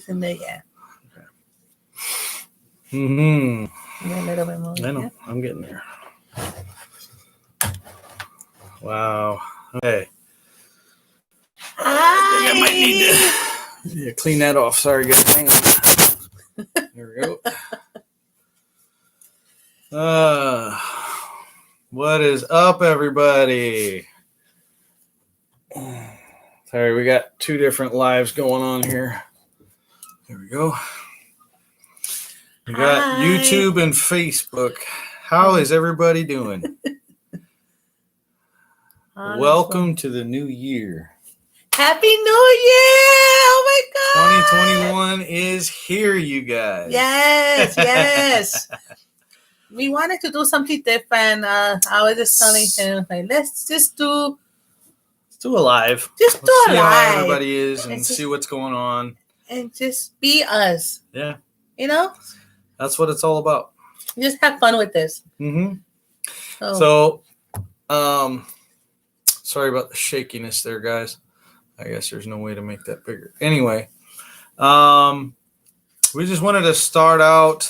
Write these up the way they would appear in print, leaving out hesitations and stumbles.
in there yet. Mm-hmm. A little bit more. I know. Yeah. I'm getting there. Wow. Okay. I think I might need to clean that off. Sorry, guys. Hang on. There we go. What is up, everybody? Sorry, we got two different lives going on here. There we go. We got Hi. YouTube and Facebook. How is everybody doing? Welcome to the new year. Happy New Year! Oh my God! 2021 is here, you guys. Yes, yes. We wanted to do something different. I was just telling him, like, let's do a live. Just do Let's a see live. how everybody is and It's see what's going on. And just be us. Yeah. You know? That's what it's all about. Just have fun with this. Mm-hmm. So, sorry about the shakiness there, guys. I guess there's no way to make that bigger. Anyway, we just wanted to start out.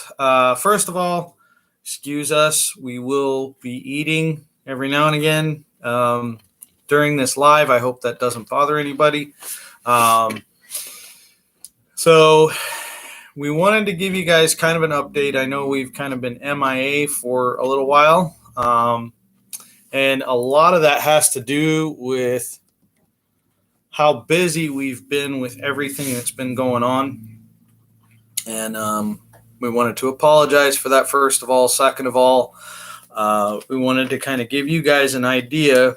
First of all, excuse us. We will be eating every now and again during this live. I hope that doesn't bother anybody. So we wanted to give you guys kind of an update. I know we've kind of been MIA for a little while. And a lot of that has to do with how busy we've been with everything that's been going on. And we wanted to apologize for that, first of all. Second of all, we wanted to kind of give you guys an idea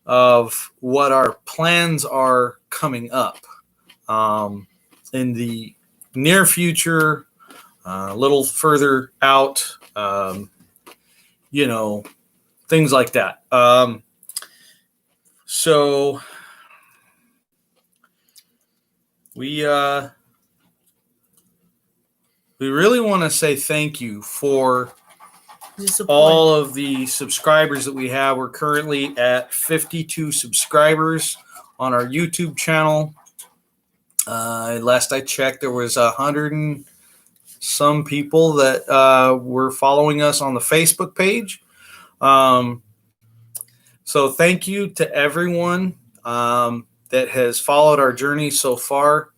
of what our plans are coming up in the near future, a little further out, things like that. So we really want to say thank you for all of the subscribers that we have. We're currently at 52 subscribers on our YouTube channel. Last I checked, there was 100 and some people that were following us on the Facebook page. So thank you to everyone that has followed our journey so far.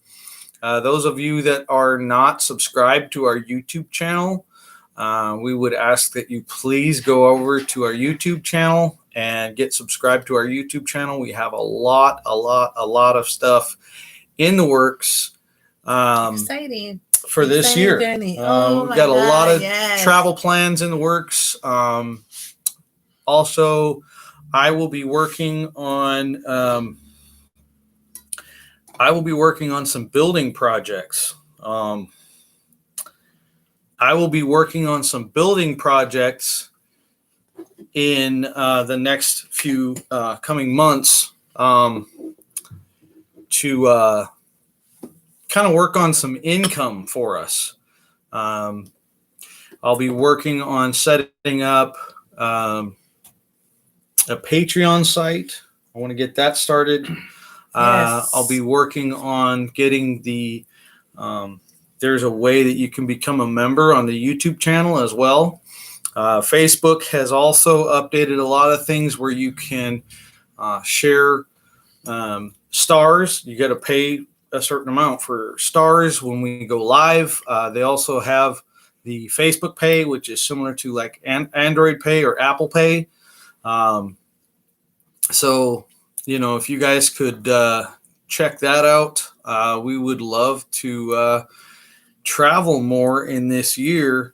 Those of you that are not subscribed to our YouTube channel, we would ask that you please go over to our YouTube channel and get subscribed to our YouTube channel. We have a lot of stuff in the works. Exciting. For this year. We've got a lot of travel plans in the works. Also, I will be working on some building projects. I will be working on some building projects in the next few coming months to kind of work on some income for us. I'll be working on setting up a Patreon site. I want to get that started. Yes. I'll be working on getting there's a way that you can become a member on the YouTube channel as well. Facebook has also updated a lot of things where you can share stars. You got to pay a certain amount for stars when we go live. They also have the Facebook Pay, which is similar to like Android Pay or Apple Pay. So, if you guys could check that out, we would love to travel more in this year.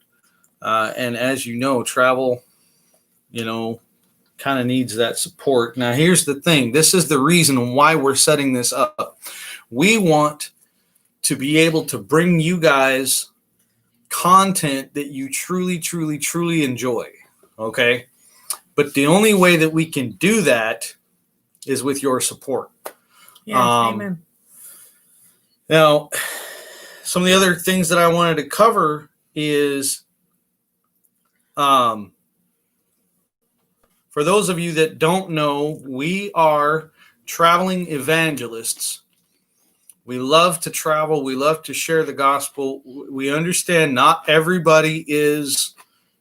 And as you know, travel, kind of needs that support. Now, here's the thing. This is the reason why we're setting this up. We want to be able to bring you guys content that you truly, truly, truly enjoy. Okay. But the only way that we can do that is with your support. Yes, amen. Now, some of the other things that I wanted to cover is, for those of you that don't know, we are traveling evangelists We love to travel. We love to share the gospel. We understand not everybody is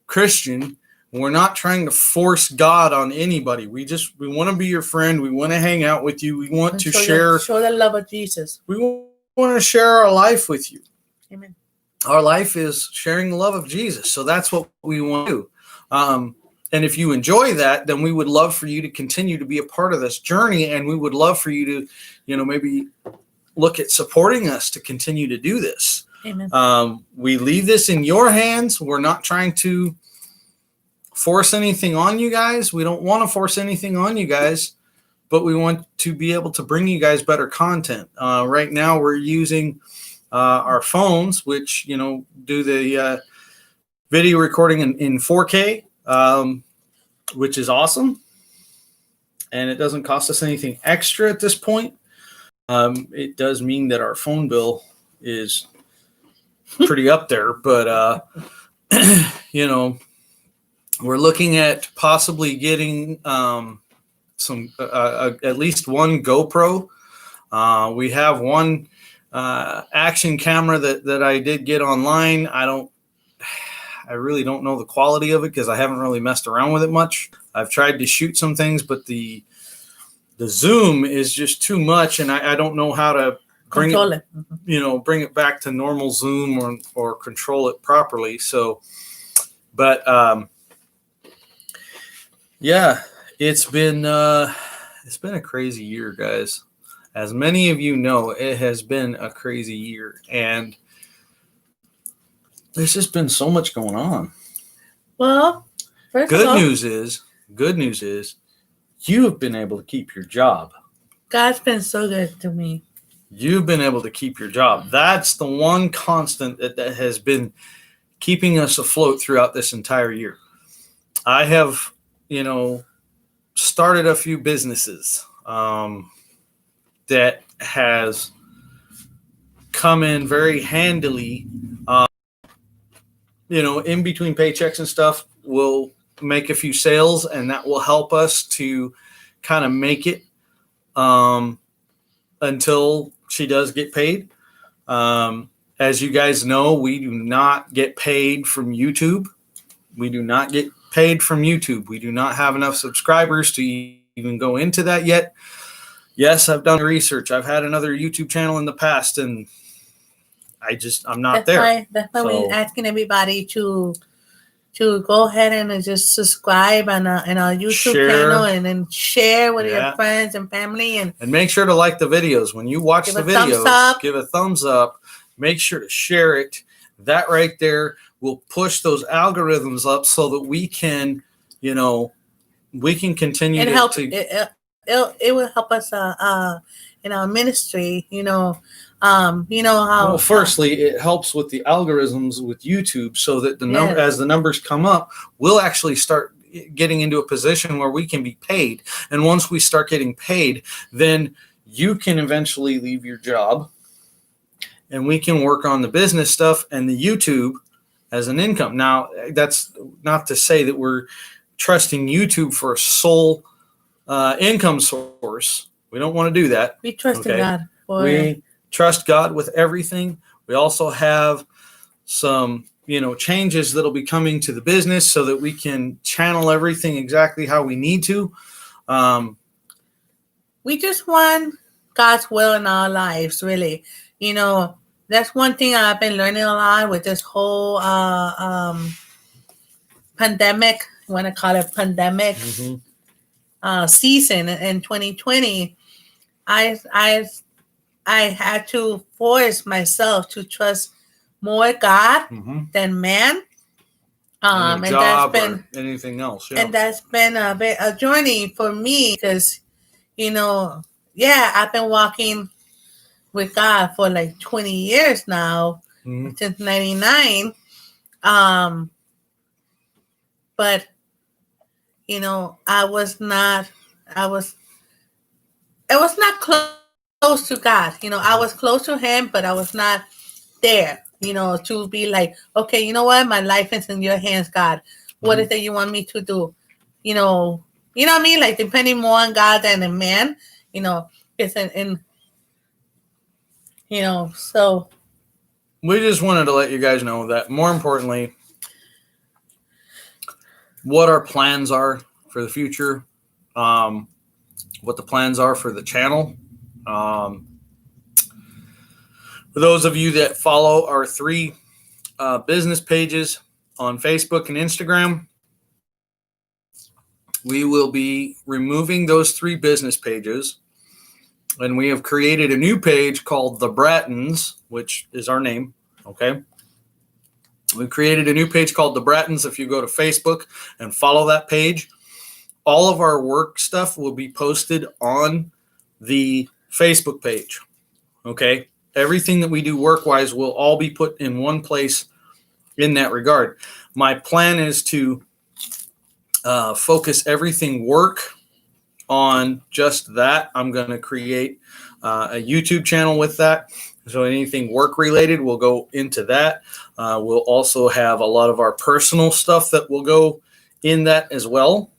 Christian. We're not trying to force God on anybody. We want to be your friend. We want to hang out with you. We want to show the love of Jesus. We want to share our life with you. Amen. Our life is sharing the love of Jesus. So that's what we want to do. And if you enjoy that, then we would love for you to continue to be a part of this journey. And we would love for you to, maybe look at supporting us to continue to do this. Amen. We leave this in your hands. We're not trying to force anything on you guys. We don't want to force anything on you guys, but we want to be able to bring you guys better content. Right now we're using our phones, which, do the video recording in 4K, which is awesome. And it doesn't cost us anything extra at this point. It does mean that our phone bill is pretty up there, but, we're looking at possibly getting some at least one GoPro. We have one action camera that I did get online. I really don't know the quality of it because I haven't really messed around with it much. I've tried to shoot some things, but the zoom is just too much, and I don't know how to bring bring it back to normal zoom or control it properly. So, but yeah, it's been a crazy year, guys. As many of you know, it has been a crazy year, and there's just been so much going on. Well, good news is you have been able to keep your job. God's been so good to me. You've been able to keep your job. That's the one constant that has been keeping us afloat throughout this entire year. I have, started a few businesses that has come in very handily. In between paychecks and stuff, we'll make a few sales, and that will help us to kind of make it until she does get paid. As you guys know, we do not get paid from YouTube. We do not get paid from YouTube. We do not have enough subscribers to even go into that yet. Yes, I've done research. I've had another YouTube channel in the past, and I'm not there. That's why we're asking everybody to go ahead and just subscribe on our YouTube channel, and then share with your friends and family, and make sure to like the videos. When you watch the videos, give a thumbs up. Make sure to share it. That right there will push those algorithms up so that we can, continue and help. It will help us in our ministry. How. Well, firstly, it helps with the algorithms with YouTube, so that as the numbers come up, we'll actually start getting into a position where we can be paid. And once we start getting paid, then you can eventually leave your job, and we can work on the business stuff and the YouTube as an income. Now, that's not to say that we're trusting YouTube for a sole income source. We don't want to do that. We trust in God. We trust God with everything. We also have some, changes that'll be coming to the business so that we can channel everything exactly how we need to. We just want God's will in our lives, really. That's one thing I've been learning a lot with this whole pandemic. I want to call it pandemic season in 2020. I had to force myself to trust more God than man. And that's been anything else. Yeah. And that's been a journey for me because, I've been walking with God for like 20 years now, since 99. But, I was not close to God. I was close to him, but I was not there, to be like, okay, you know what? My life is in your hands, God. What is it you want me to do? You know what I mean? Like depending more on God than a man, it's So we just wanted to let you guys know that, more importantly, what our plans are for the future, what the plans are for the channel. For those of you that follow our 3 business pages on Facebook and Instagram, we will be removing those 3 business pages, and we have created a new page called The Brattons, which is our name. Okay. We created a new page called The Brattons. If you go to Facebook and follow that page, all of our work stuff will be posted on the Facebook page. Okay. Everything that we do work-wise will all be put in one place in that regard. My plan is to focus everything work on just that. I'm going to create a YouTube channel with that. So anything work related will go into that. We'll also have a lot of our personal stuff that will go in that as well.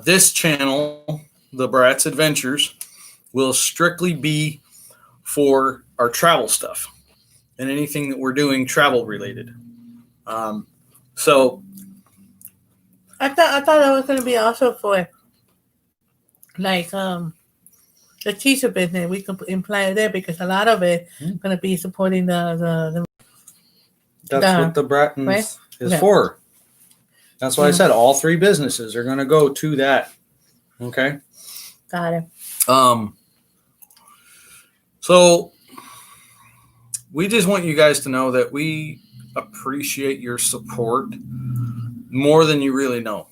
This channel, The Bratz Adventures, will strictly be for our travel stuff and anything that we're doing travel related. So I thought that was going to be also for like the teacher business. We can imply it there because a lot of it going to be supporting the that's what the Brattons right? is for. That's why I said all 3 businesses are going to go to that. Okay. Got it. So we just want you guys to know that we appreciate your support more than you really know.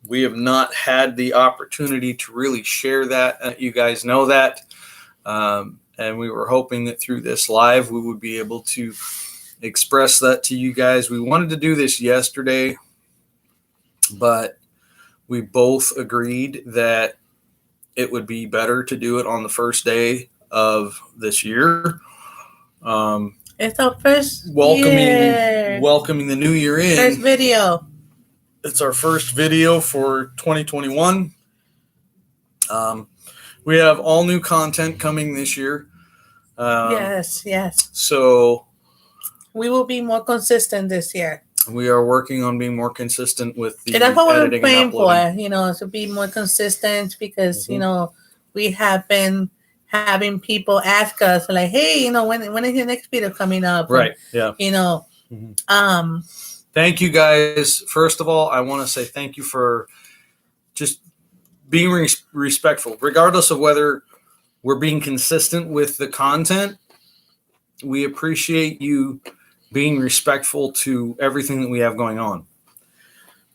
We have not had the opportunity to really share that. You guys know that. And we were hoping that through this live, we would be able to express that to you guys. We wanted to do this yesterday, but we both agreed that it would be better to do it on the first day of this year. It's our first welcoming the new year in. First video. It's our first video for 2021. We have all new content coming this year. Yes. So we will be more consistent this year. We are working on being more consistent with the that's what we're editing praying and uploading. for, to be more consistent because, we have been having people ask us like, hey, when is your next video coming up? Right. Yeah. Thank you guys. First of all, I want to say thank you for just being respectful, regardless of whether we're being consistent with the content. We appreciate you being respectful to everything that we have going on.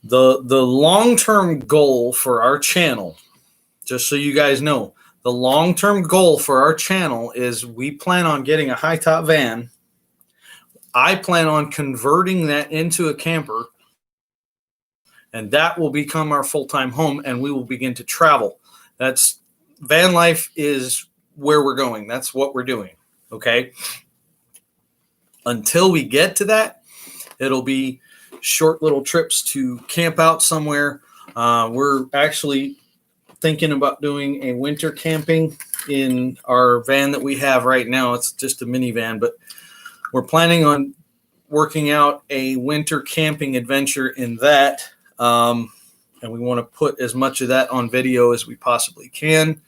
The long-term goal for our channel, just so you guys know, the long-term goal for our channel is we plan on getting a high-top van. I plan on converting that into a camper, and that will become our full-time home, and we will begin to travel. That's van life is where we're going. That's what we're doing. Okay. Until we get to that, it'll be short little trips to camp out somewhere. We're actually thinking about doing a winter camping in our van that we have right now. It's just a minivan, but we're planning on working out a winter camping adventure in that. And we want to put as much of that on video as we possibly can.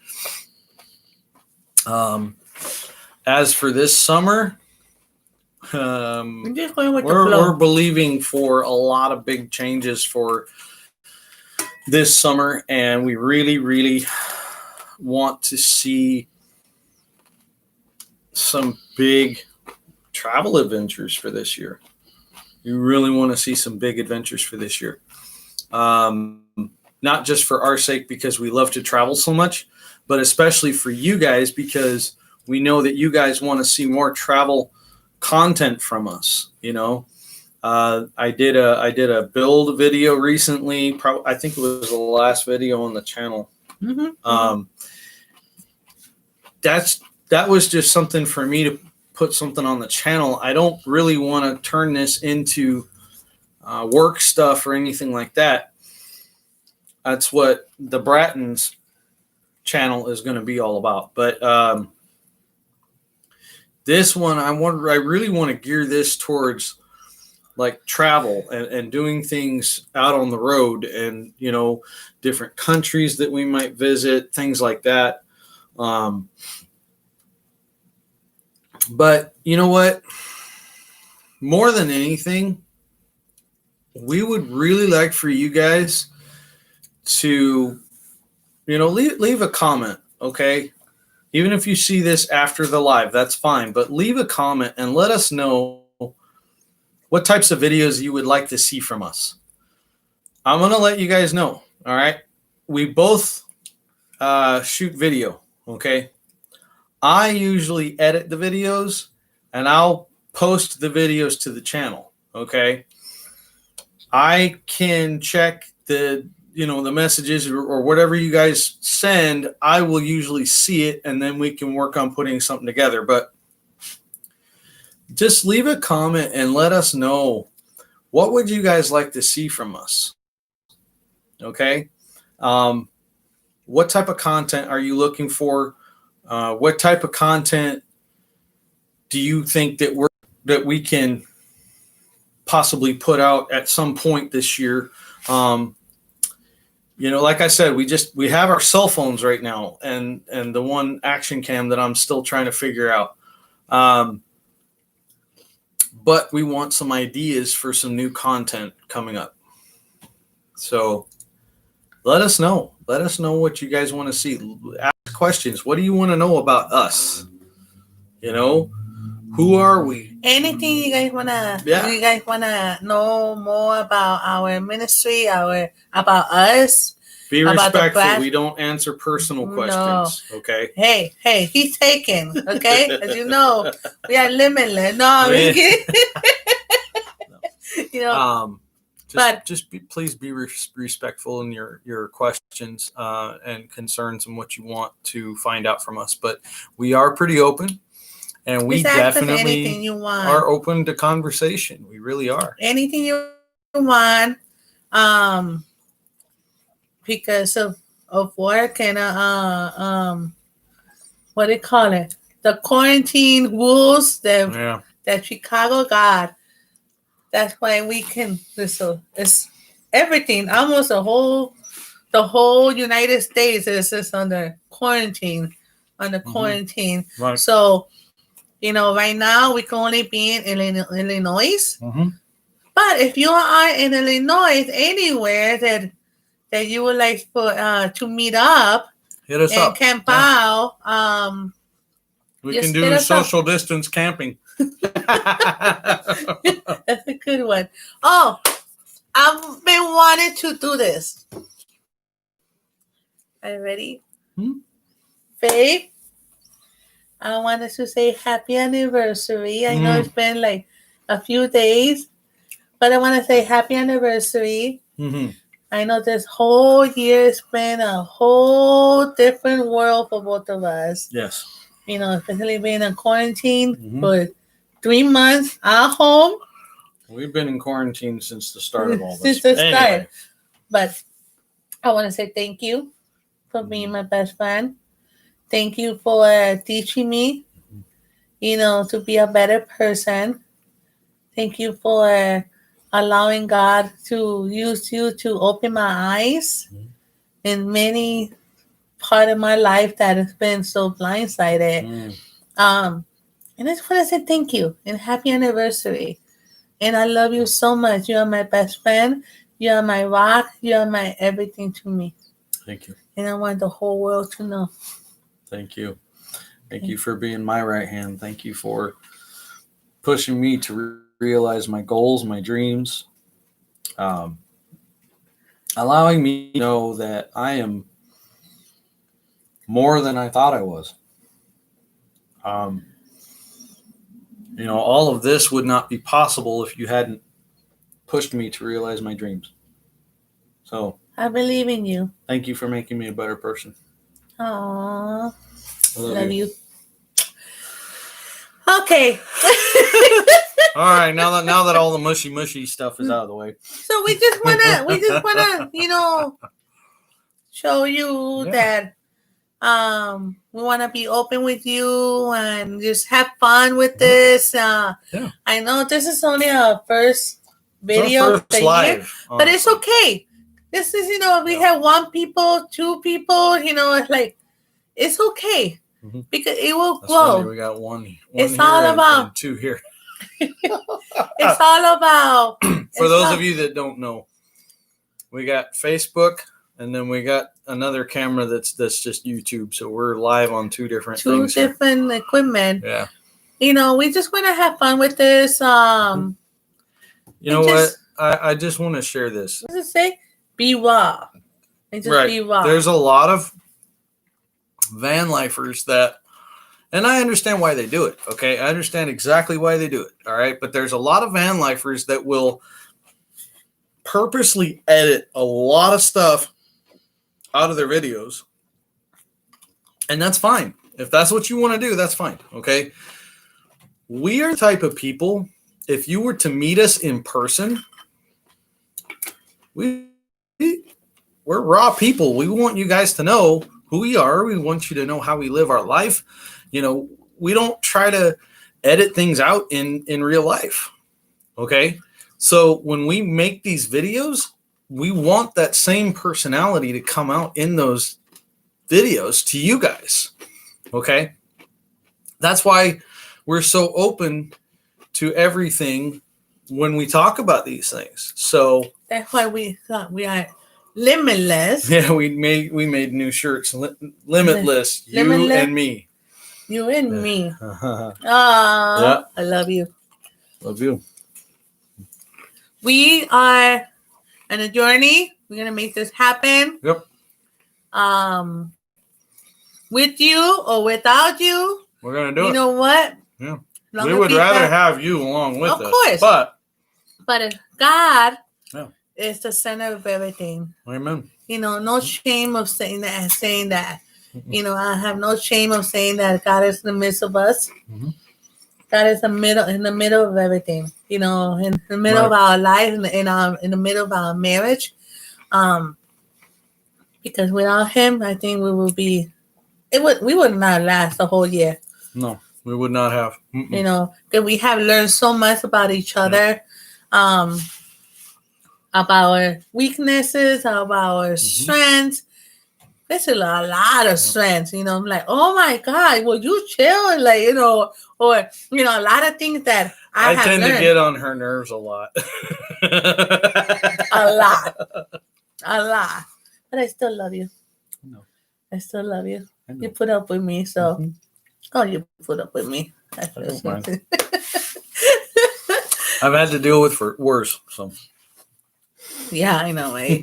As for this summer, we're believing for a lot of big changes for this summer, and we really, really want to see some big travel adventures for this year. You really want to see some big adventures for this year. Not just for our sake because we love to travel so much, but especially for you guys because we know that you guys want to see more travel content from us. I did a build video recently. I think it was the last video on the channel. That was just something for me to put something on the channel. I don't really want to turn this into work stuff or anything like that. That's what the Brattons channel is going to be all about. But This one, I really want to gear this towards like travel and doing things out on the road, and different countries that we might visit, things like that. But you know what? More than anything, we would really like for you guys to, leave a comment, okay? Even if you see this after the live, that's fine. But leave a comment and let us know what types of videos you would like to see from us. I'm going to let you guys know, all right? We both shoot video, okay? I usually edit the videos, and I'll post the videos to the channel, okay? I can check the messages or whatever you guys send. I will usually see it, and then we can work on putting something together. But just leave a comment and let us know, what would you guys like to see from us? Okay. What type of content are you looking for? What type of content do you think that we can possibly put out at some point this year? Like I said, we have our cell phones right now, and the one action cam that I'm still trying to figure out. But we want some ideas for some new content coming up. So let us know. Let us know what you guys want to see. Ask questions. What do you want to know about us? Who are we? Anything you guys wanna know more about our ministry, about us? Be respectful. We don't answer personal questions. No. Okay. Hey, he's taken. Okay, as you know, we are limitless. No, I'm just kidding. Please be respectful in your questions and concerns and what you want to find out from us. But we are pretty open, and we definitely are open to conversation. We really are. Anything you want, because of work and what do you call it? The quarantine rules that Chicago got. That's why we can. It's everything. Almost the whole United States is just under quarantine. Right. So, right now we can only be in Illinois. Mm-hmm. But if you are in Illinois, anywhere that you would like to meet up, hit us up. Camp out. We can do social distance camping. That's a good one. Oh, I've been wanting to do this. Are you ready? Babe, I wanted to say happy anniversary. I know it's been like a few days, but I want to say happy anniversary. Mm-hmm. I know this whole year has been a whole different world for both of us. Yes. Especially being in quarantine for 3 months at home. We've been in quarantine since the start of all this. Since the start. But I want to say thank you for being my best friend. Thank you for teaching me, to be a better person. Thank you for allowing God to use you to open my eyes in many part of my life that has been so blindsided. And I just want to say thank you and happy anniversary. And I love you so much. You are my best friend. You are my rock. You are my everything to me. Thank you. And I want the whole world to know. Thank you. Thank you for being my right hand. Thank you for pushing me to realize my goals, my dreams, allowing me to know that I am more than I thought I was. All of this would not be possible if you hadn't pushed me to realize my dreams. So I believe in you. Thank you for making me a better person. Aww. I love you. Okay. All right, now that all the mushy stuff is out of the way. So we just wanna, show you that We want to be open with you and just have fun with this. I know this is only our first video It's our first live, but it's okay. This is, we have 1 people, 2 people, it's like, it's okay because it will grow. Funny. We got one It's here all about and 2 here. It's all about. For those of you that don't know, we got Facebook, and then we got another camera that's just YouTube. So we're live on 2 different things. 2 different equipment. Yeah. We just want to have fun with this. You know what? I just want to share this. What does it say? Be raw. Be raw. There's a lot of van lifers that, and I understand why they do it. Okay. I understand exactly why they do it. All right. But there's a lot of van lifers that will purposely edit a lot of stuff out of their videos. And that's fine. If that's what you want to do, that's fine. Okay. We are the type of people, if you were to meet us in person, we're raw people. We want you guys to know who we are. We want you to know how we live our life. We don't try to edit things out in real life. Okay. So when we make these videos, we want that same personality to come out in those videos to you guys. Okay. That's why we're so open to everything when we talk about these things. So that's why we thought we are limitless. Yeah, we made new shirts. Limitless. You and me. You and me. Yeah. I love you. Love you. We are on a journey. We're gonna make this happen. Yep. With you or without you, we're gonna do it. You know what? Yeah. We would rather have you along with us. Of course. But God is the center of everything. Amen. No shame of saying that. I have no shame of saying that God is in the midst of us. Mm-hmm. God is in the middle of everything. In the middle of our life, in the middle of our marriage. Because without Him, I think we would not last the whole year. No, we would not have. That we have learned so much about each other, about our weaknesses, about our strengths. There's a lot of strengths. I'm like, oh my God, will you chill? Like, or a lot of things that I have tend learned. To get on her nerves a lot. a lot. But I still love you. No. I still love you. You put up with me, so you put up with me. I don't mind. I've had to deal with worse, so. Yeah, I know, right?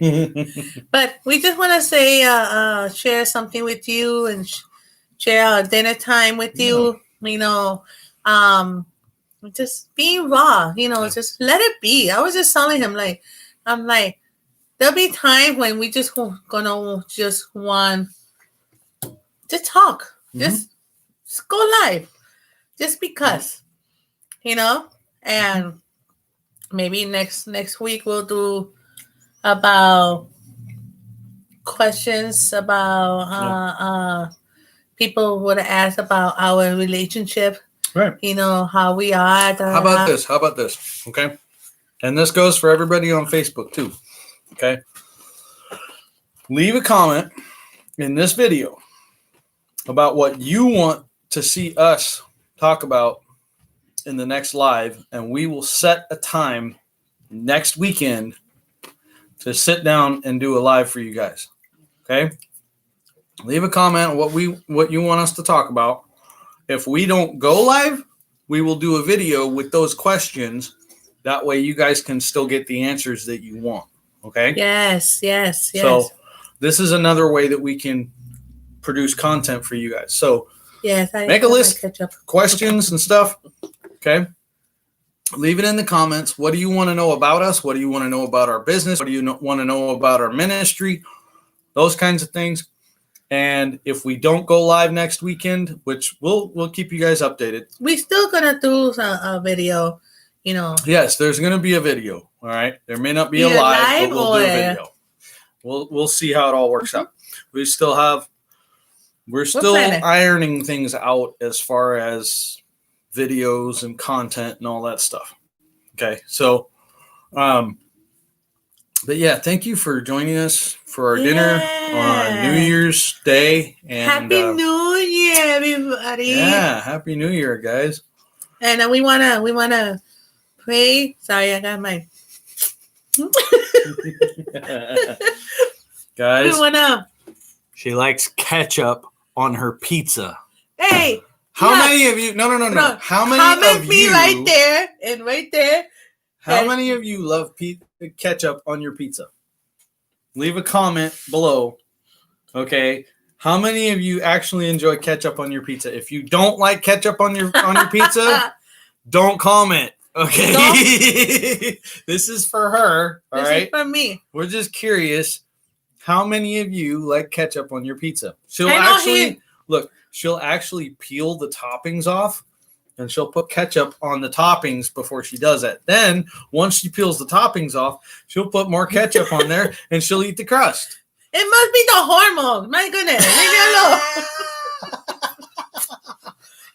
But we just want to say, share something with you and share our dinner time with you. Just being raw. Just let it be. I was just telling him, I'm like, there'll be times when we just gonna just want to talk, just go live, just because, and maybe next week we'll do about questions about people would ask about our relationship, right? How we are. How about this? Okay, and this goes for everybody on Facebook too. Okay, leave a comment in this video about what you want to see us talk about in the next live, and we will set a time next weekend to sit down and do a live for you guys. Okay? Leave a comment on what you want us to talk about. If we don't go live, we will do a video with those questions. That way you guys can still get the answers that you want. Okay? Yes. So this is another way that we can produce content for you guys. So make a list, questions and stuff. Okay. Leave it in the comments. What do you want to know about us? What do you want to know about our business? What do you want to know about our ministry? Those kinds of things. And if we don't go live next weekend, which we'll keep you guys updated. We're still gonna do a video, Yes, there's gonna be a video. All right. There may not be a live, but we'll do a video. We'll see how it all works out. We still have we're still planning. ironing things out as far as videos and content and all that stuff. Okay. So, but yeah, thank you for joining us for our dinner on New Year's Day. And Happy New Year, everybody. Yeah, Happy New Year, guys. And we wanna pray. Sorry, I got my Guys, we wanna she likes ketchup on her pizza. Hey, how many of you? No. How many comment of me you? right there and right there. How many of you love ketchup on your pizza? Leave a comment below. Okay. How many of you actually enjoy ketchup on your pizza? If you don't like ketchup on your pizza, don't comment. Okay. This is for her. All right. This is for me. We're just curious. How many of you like ketchup on your pizza? She'll actually peel the toppings off and she'll put ketchup on the toppings before she does it. Then once she peels the toppings off, she'll put more ketchup on there and she'll eat the crust. It must be the hormones. My goodness. Leave me alone.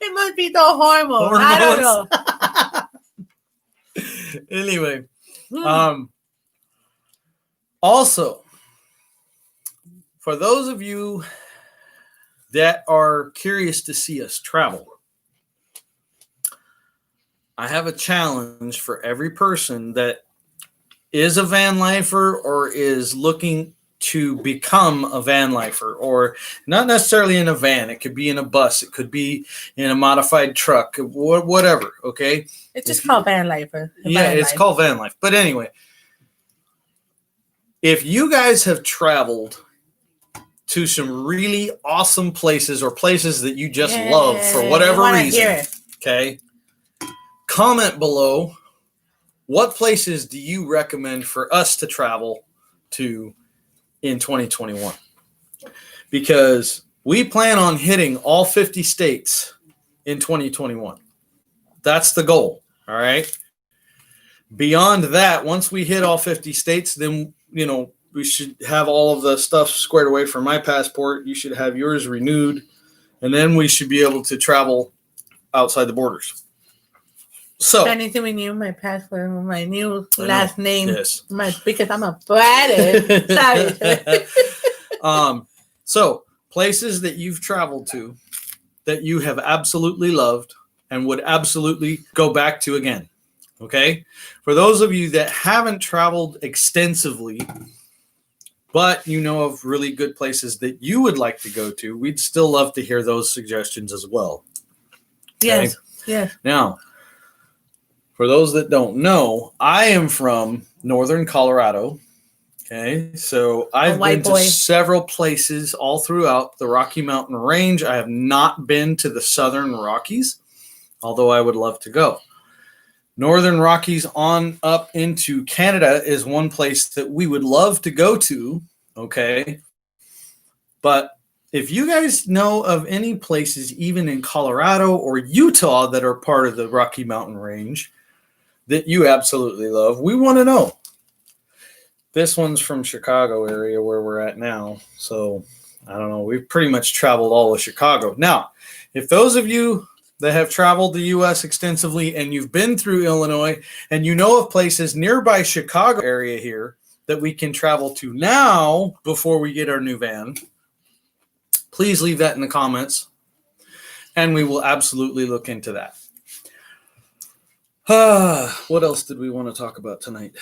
It must be the hormones. I don't know. Anyway, also, for those of you that are curious to see us travel, I have a challenge for every person that is a van lifer or is looking to become a van lifer, or not necessarily in a van. It could be in a bus. It could be in a modified truck, whatever. Okay. It's just called van lifer. Yeah, it's called van life. But anyway, if you guys have traveled to some really awesome places or places that you just love for whatever reason, okay, comment below what places do you recommend for us to travel to in 2021, because we plan on hitting all 50 states in 2021. That's the goal. All right. Beyond that, once we hit all 50 states, then, we should have all of the stuff squared away for my passport. You should have yours renewed, and then we should be able to travel outside the borders. So I need to renew my passport, my new last name. Yes. Because I'm a brat. Sorry. So places that you've traveled to that you have absolutely loved and would absolutely go back to again. Okay. For those of you that haven't traveled extensively, but you know of really good places that you would like to go to, we'd still love to hear those suggestions as well. Okay? Yes. Now, for those that don't know, I am from northern Colorado. Okay, so I've been to several places all throughout the Rocky Mountain Range. I have not been to the Southern Rockies, although I would love to go. Northern Rockies on up into Canada is one place that we would love to go to. Okay, but if you guys know of any places, even in Colorado or Utah, that are part of the Rocky Mountain Range that you absolutely love, we want to know. This one's from Chicago area where we're at now. So I don't know. We've pretty much traveled all of Chicago. Now, if those of you that have traveled the U.S. extensively and you've been through Illinois and you know of places nearby Chicago area here that we can travel to now before we get our new van, please leave that in the comments and we will absolutely look into that. What else did we want to talk about tonight?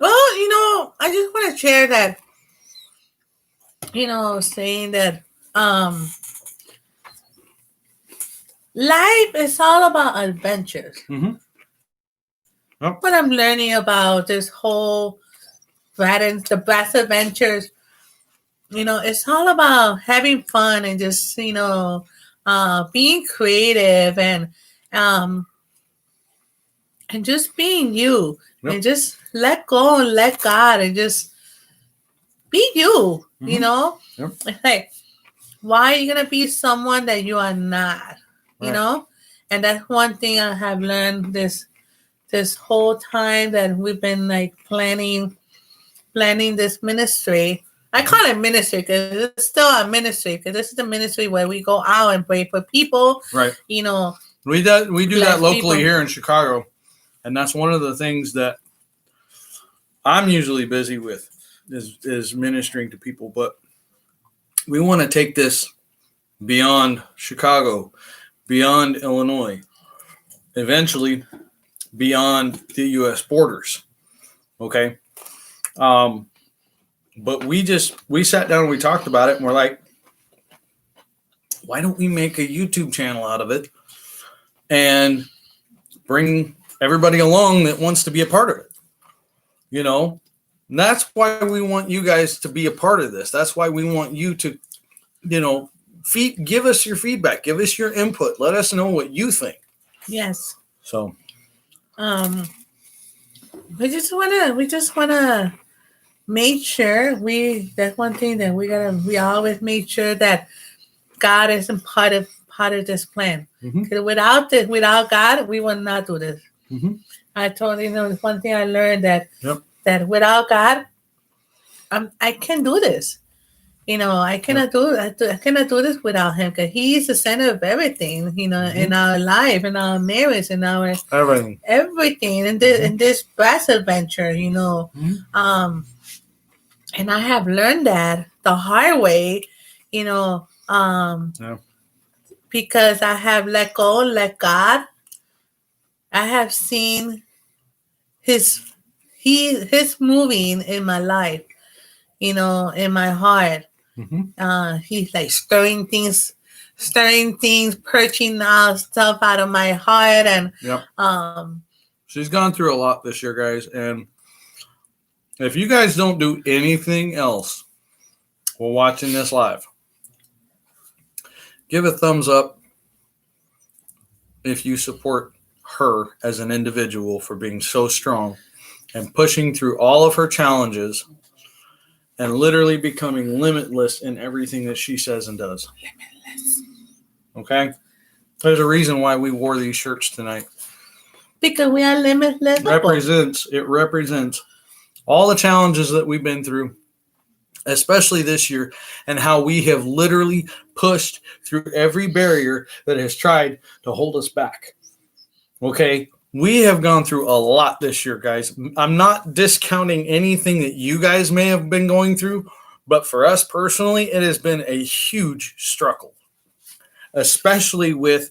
Well, I just want to share that, saying that life is all about adventures. Mm-hmm. Oh. What I'm learning about this whole the Bratz Adventures, it's all about having fun and just, being creative and just being you. Yep. And just let go and let God and just be you, Yep. It's like, why are you going to be someone that you are not, right. And that's one thing I have learned this whole time that we've been like planning this ministry. I call it ministry because it's still a ministry, because this is the ministry where we go out and pray for people. Right. You know, We do that locally people here in Chicago, and that's one of the things that I'm usually busy with is ministering to people. But we want to take this beyond Chicago, beyond Illinois, eventually beyond the U.S. borders. Okay. But we sat down and we talked about it, and we're like, why don't we make a YouTube channel out of it and bring everybody along that wants to be a part of it? You know, and that's why we want you guys to be a part of this. That's why we want you to, you know, give us your feedback, give us your input. Let us know what you think. yes. So, We just wanna make sure that's one thing that we always make sure that God isn't part of this plan. Because without God, we will not do this. Mhm. I told it's one thing I learned that Yep. that without God, I can't do this. I cannot do this without Him, because He is the center of everything. In our life, in our marriage, in our everything in this vast adventure. Mhm. And I have learned that the hard way. Because I have let go, let God. I have seen His moving in my life, in my heart. He's like stirring things, purging stuff out of my heart, and Yep. She's gone through a lot this year, guys, and if you guys don't do anything else while watching this live, give a thumbs up if you support her as an individual for being so strong and pushing through all of her challenges and literally becoming limitless in everything that she says and does. Limitless. Okay? There's a reason why we wore these shirts tonight. Because we are limitless. It represents all the challenges that we've been through, especially this year, and how we have literally pushed through every barrier that has tried to hold us back. Okay? We have gone through a lot this year, guys. I'm not discounting anything that you guys may have been going through, but for us personally, it has been a huge struggle, especially with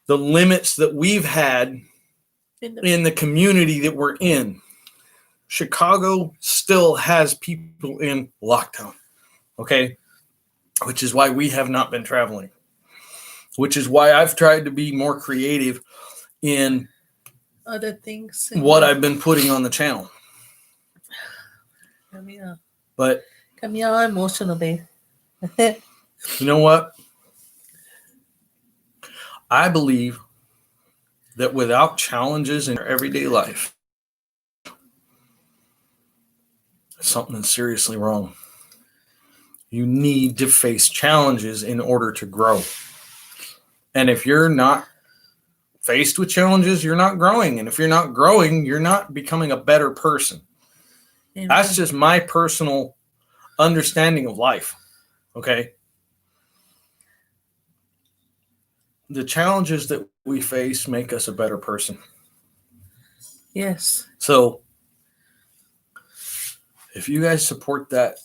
the limits that we've had in the community that we're in. Chicago still has people in lockdown, okay? Which is why we have not been traveling, which is why I've tried to be more creative in other things. What I've been putting on the channel. But got me all emotional, babe. You know what? I believe that without challenges in your everyday life, something is seriously wrong. You need to face challenges in order to grow. And if you're not faced with challenges, you're not growing. And if you're not growing, you're not becoming a better person. Amen. That's just my personal understanding of life. Okay? The challenges that we face make us a better person. Yes. So if you guys support that,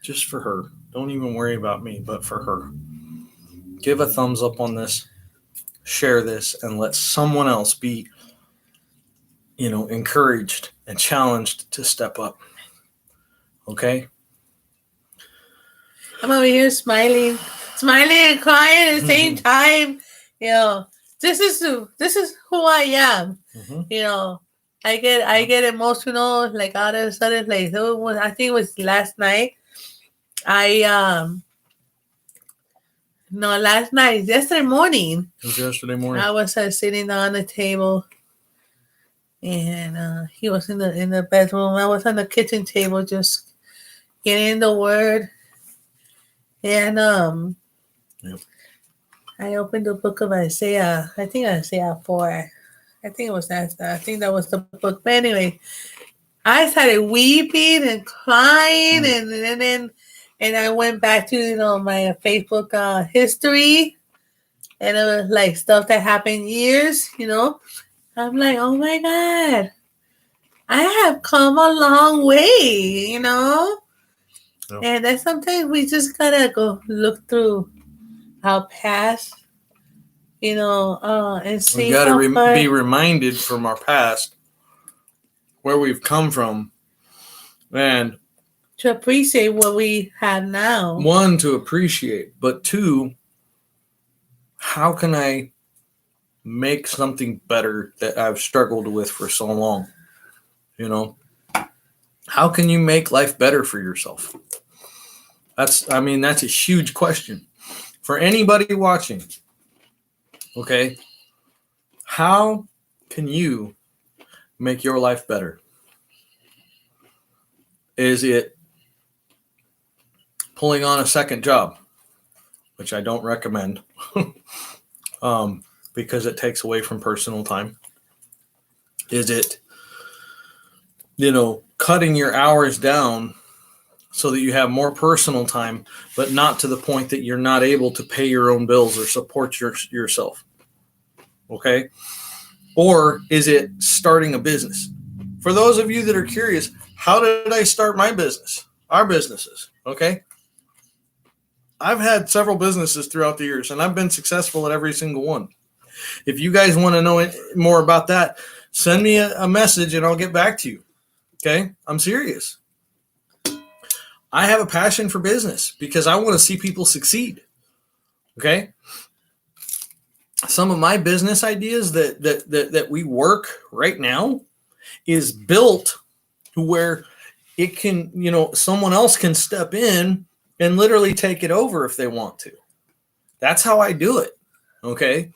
just for her, don't even worry about me, but for her, give a thumbs up on this, share this, and let someone else be, encouraged and challenged to step up. Okay? I'm over here smiling and crying at the same time. This is who I am. Mm-hmm. I get emotional, like all of a sudden, like I think it was last night. Yesterday morning. It was yesterday morning. I was sitting on the table, and he was in the bedroom. I was on the kitchen table, just getting the word. And yep. I opened the book of Isaiah. I think Isaiah 4. I think it was that. I think that was the book. But anyway, I started weeping and crying, and I went back to my Facebook history, and it was like stuff that happened years. I'm like, oh my god, I have come a long way. Yeah. And then sometimes we just gotta go look through our past, and We see got how to far be reminded from our past where we've come from, and to appreciate what we have now. one, to appreciate, but two, how can I make something better that I've struggled with for so long? How can you make life better for yourself? That's a huge question for anybody watching. Okay. How can you make your life better? Is it pulling on a second job, which I don't recommend because it takes away from personal time? Is it, cutting your hours down so that you have more personal time, but not to the point that you're not able to pay your own bills or support yourself? Okay. Or is it starting a business? For those of you that are curious, how did I start my business? Our businesses. Okay. I've had several businesses throughout the years, and I've been successful at every single one. If you guys want to know more about that, send me a message and I'll get back to you. Okay. I'm serious. I have a passion for business because I want to see people succeed. Okay. Some of my business ideas that we work right now is built to where it can, someone else can step in and literally take it over if they want to. That's how I do it. Okay.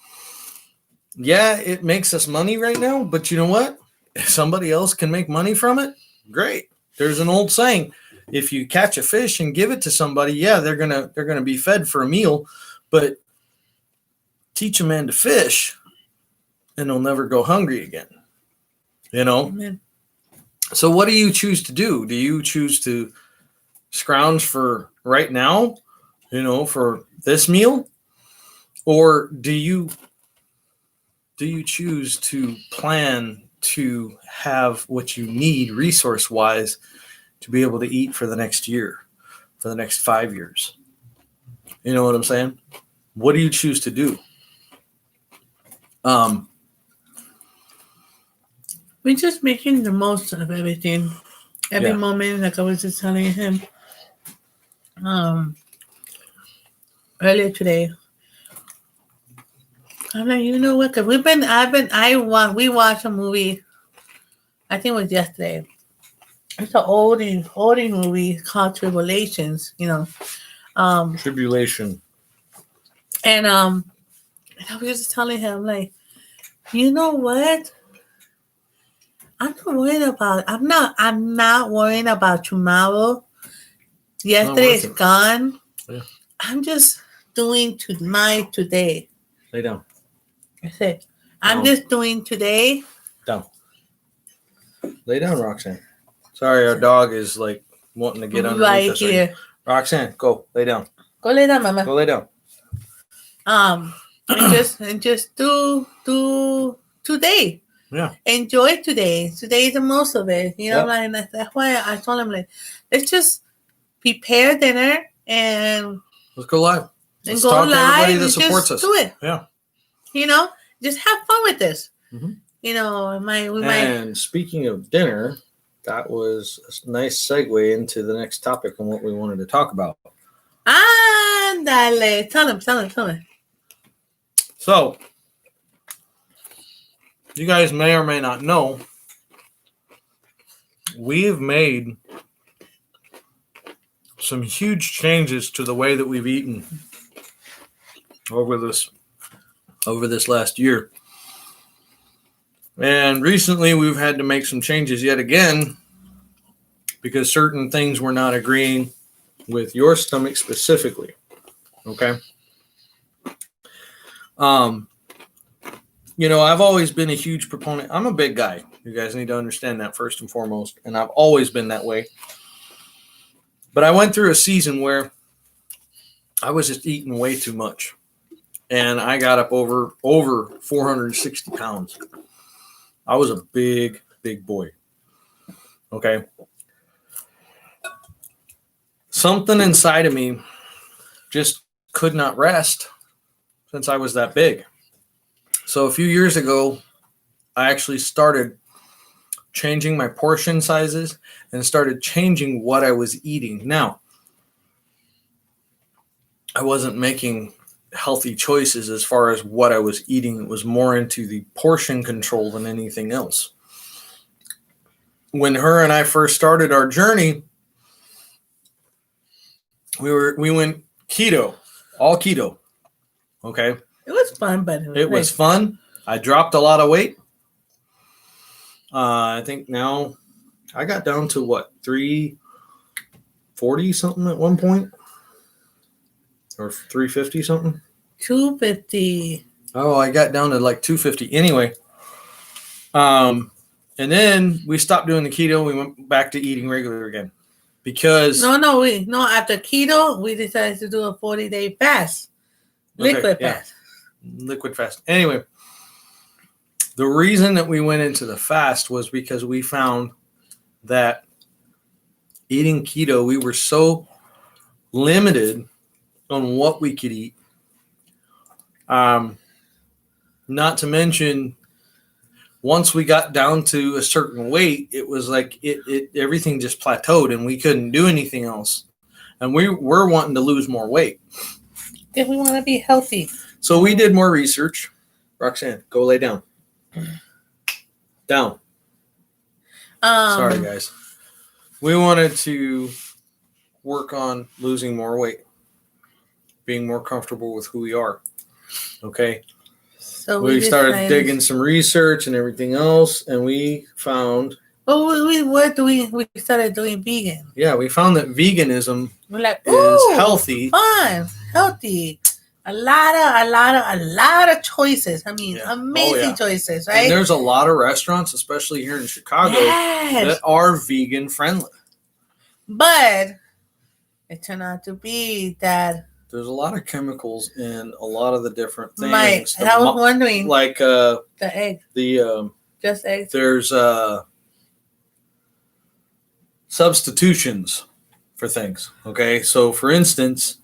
Yeah, it makes us money right now, but you know what? If somebody else can make money from it, great. There's an old saying, if you catch a fish and give it to somebody, yeah, they're gonna be fed for a meal, but teach a man to fish and they'll never go hungry again. Amen. So what do you choose to do? Do you choose to scrounge for right now, for this meal? Or do you choose to plan to have what you need resource-wise to be able to eat for the next year, for the next 5 years? You know what I'm saying? What do you choose to do? We're just making the most of everything, every moment. Like I was just telling him earlier today. I'm like, you know what? Cause we watched a movie. I think it was yesterday. It's an oldie movie called Tribulations. Tribulation. And I was just telling him, like, you know what? I'm not worrying about tomorrow. Yesterday's gone. Yeah. I'm just doing today. Lay down. I said, I'm just doing today. Down. Lay down, Roxanne. Sorry, our dog is like wanting to get underneath us. Here. Roxanne, go lay down. Go lay down, Mama. Go lay down. And just do today. Yeah. Enjoy today. Today is the most of it. Yep. Like that's why I told him, like, let's just prepare dinner and let's go live. Let's go live. Everybody that supports us. Do it. Yeah. Just have fun with this. Mm-hmm. And speaking of dinner, that was a nice segue into the next topic and what we wanted to talk about. Ándale. Tell him. So, you guys may or may not know, we have made some huge changes to the way that we've eaten over this last year. And recently we've had to make some changes yet again because certain things were not agreeing with your stomach specifically. Okay. I've always been a huge proponent. I'm a big guy. You guys need to understand that first and foremost. And I've always been that way. But I went through a season where I was just eating way too much. And I got up over 460 pounds. I was a big, big boy. Okay. Something inside of me just could not rest since I was that big. So a few years ago, I actually started changing my portion sizes and started changing what I was eating. Now, I wasn't making healthy choices as far as what I was eating. It was more into the portion control than anything else. When her and I first started our journey, we went keto, all keto. Okay. It was fun, but it was fun. I dropped a lot of weight. I think now I got down to 340 something at one point, or 350 something. 250. Oh, I got down to like 250 anyway. And then we stopped doing the keto. We went back to eating regular again because after keto we decided to do a 40-day fast, liquid fast. Liquid fast. Anyway, the reason that we went into the fast was because we found that eating keto, we were so limited on what we could eat. Not to mention, once we got down to a certain weight, it was like everything just plateaued and we couldn't do anything else. And we were wanting to lose more weight. If we want to be healthy. So we did more research. Roxanne, go lay down. Down. Sorry, guys. We wanted to work on losing more weight, being more comfortable with who we are. Okay. So we started digging some research and everything else, and we found. We started doing vegan. Yeah, we found that veganism is healthy, fun, healthy. A lot of choices. I mean, amazing choices, right? And there's a lot of restaurants, especially here in Chicago, that are vegan friendly. But it turned out to be that there's a lot of chemicals in a lot of the different things. And I was wondering, like the egg, just eggs. There's substitutions for things. Okay, so for instance,